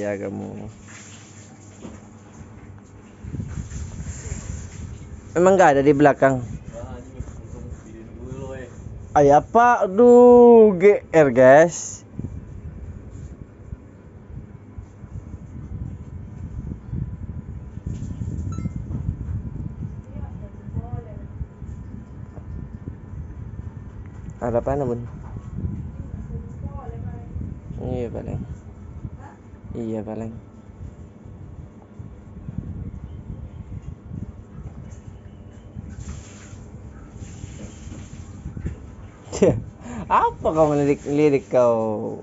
Ya kamu. Emang nggak ada di belakang? Ay apa? Aduh, GR guys. Ada apa bun? Iya paling. Iya paling. Apa kau melirik-lirik kau?